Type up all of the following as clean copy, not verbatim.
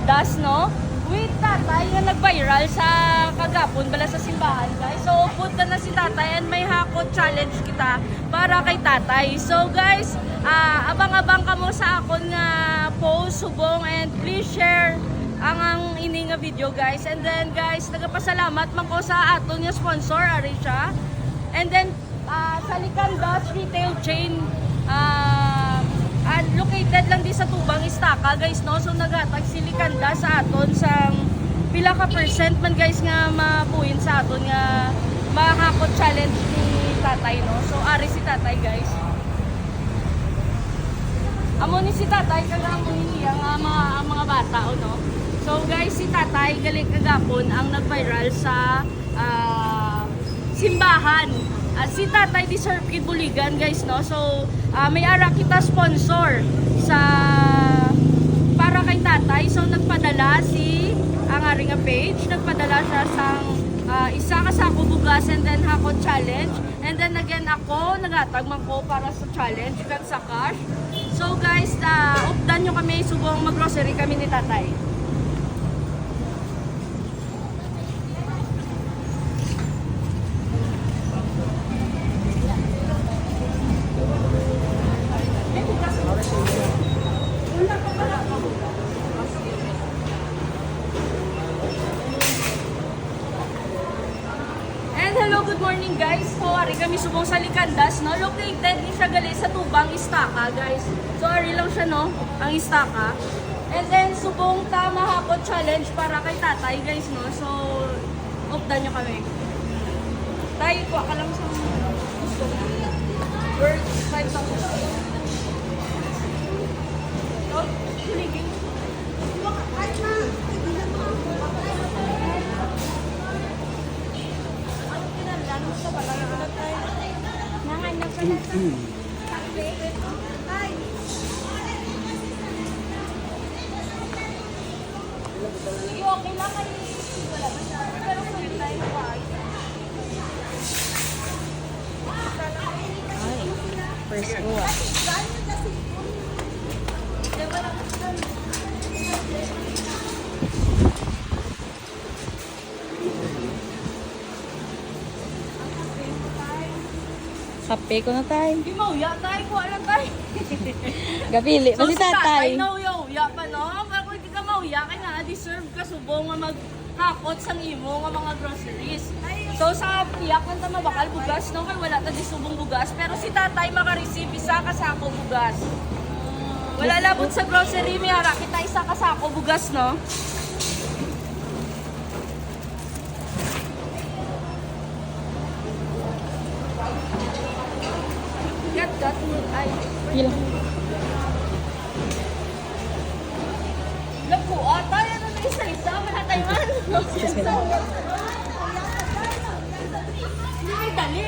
Licandas, no? With tatay nga nag-viral sa kagapon bala sa simbahan, guys. So, punta na si tatay and may hakot challenge kita para kay tatay. So, guys, abang-abang ka mo sa akon nga post, subong, and please share ang ini nga video, guys. And then, guys, nagapasalamat man ko sa aton nga sponsor, ari siya. And then, sa Licandas retail chain, located lang di sa Tubang Istaka, guys, no? So nagatag si Licandas sa aton sang pila ka percent man, guys, nga mapuin sa aton nga mahakot challenge ni tatay, no? So ari si tatay, guys. Amo ni si tatay kaga amo niya nga mga bata, no? So guys, si tatay galing kagapon ang nag-viral sa simbahan. Si tatay deserve kid buligan, guys, no? So may ara kita sponsor sa para kay tatay. So nagpadala ang aring page, nagpadala siya sang isa ka sako bugas and then hakot challenge. And then again ako nagatag man ko para sa challenge kag sa cash. So guys, updan nyo kami subong mag-grocery kami ni tatay. Hello, good morning, guys. So, ari kami subong sa Licandas, no? Located ni siya gali sa Tubang Istaka, guys. So, ari lang siya, no? Ang Istaka. And then, subong tama hakot challenge para kay tatay, guys, no? So, updan nyo kami. Tayo, kuha ka lang sa gusto. Worth 5,000. So, kuligin. Okay lang kayo. Wala ba siya? Pero kung tayo ay. First go Kape ko na tayo. Di mo, ya tayo. Kuha lang tayo. Gapili pa So, si tatay. nauya pa, no? Pero kung hindi ka mauya, kaya nga, deserve ka subong nga maghakot sa imo nga mga groceries. So, sa tiyak ng tamabakal, bugas, no? Kaya wala ta di subong bugas. Pero si tatay makareceive isa kasako bugas. Wala labot sa grocery, may hara kita isa kasako bugas, no? Gat, ay. Pila. Naku, tayo na isa-isa, manatay man. Ay, dali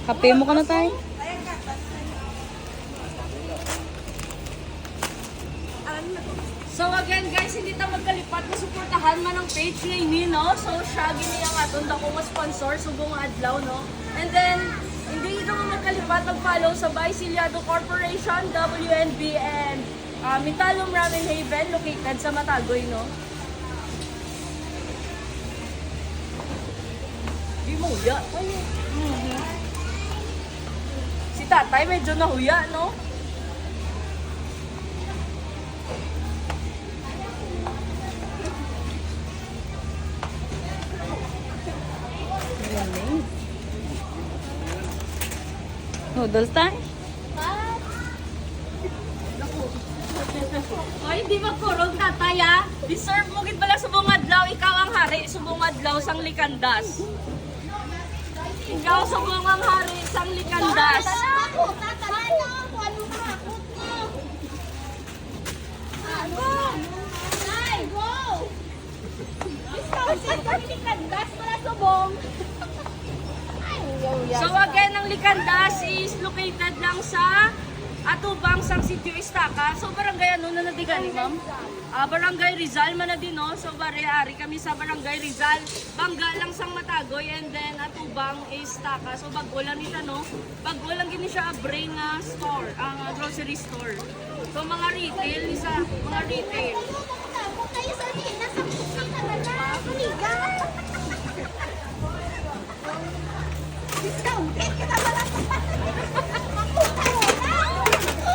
Kape mo ka na tayo. So again, guys, hindi ta magkalipat na suportahan man ang page ngayon, no? So siya gini ang aton dako nga sponsor subong adlaw, no? And then hindi ito mo magkalipat mag-follow sa Baisiliado Corporation, WNB, and Mitalum Ramen Haven located sa Matagoy, no? Di mo huya. Si tatay medyo nahuya, no? Noodles tayo. Oy, hindi magkurog tatay, ah. Deserve mo gid bala subong adlaw, ikaw ang hari subong adlaw sang Licandas. Ikaw subong ang hari sang Licandas. So again, ang Licandas is located lang sa Atubang, sang Sitio Istaka. So barangay ano na nadigan ni ma'am? Barangay Rizal man na din, no? So, bari-ari kami sa Barangay Rizal. Bangga lang sang Matagoy and then Atubang is Taka. So, bago lang nita, no? Bago lang gini siya brain nga store, ang grocery store. So, mga retail, mga retail.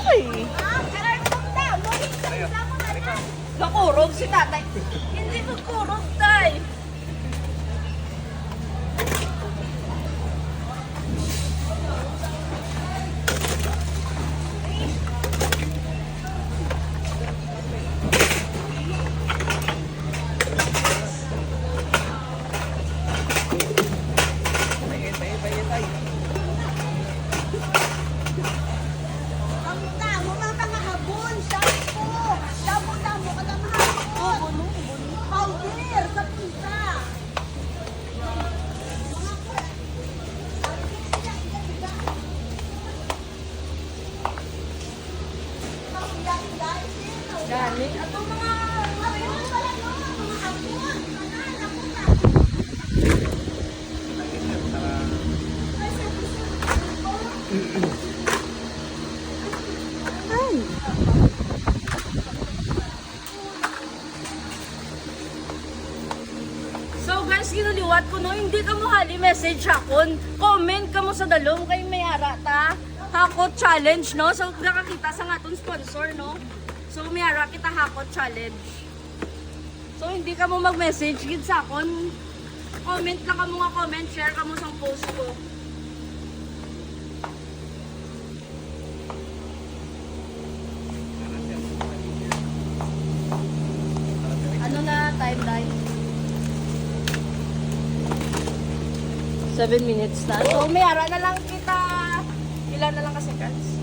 Ay! Nakurog si tatay. Hindi magkurog, tay. Ang tamo, mga habon, shampoo, damo-damo ka na mahapon. Powder, sa pisa. Gani. Ato mga... Ay! So guys, ginuliwat ko no, hindi ka mo hali message akon. Comment ka mo sa dalom kay may ara ta. Hakot challenge no. So nakakita sa nga sponsor no. So may ara kita hakot challenge. So hindi ka mo mag-message gid sa akon. Comment lang ka mo nga comment, share ka mo sa post ko. Ano na timeline? 7 minutes na. So, may ara na lang kita. Ilan na lang kasi seconds?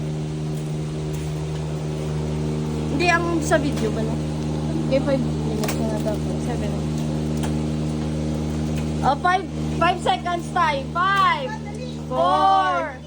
Hindi, ang sa video ba na? Okay, 5 minutes na daw. 7. Oh, 5 seconds tayo. 5, 4,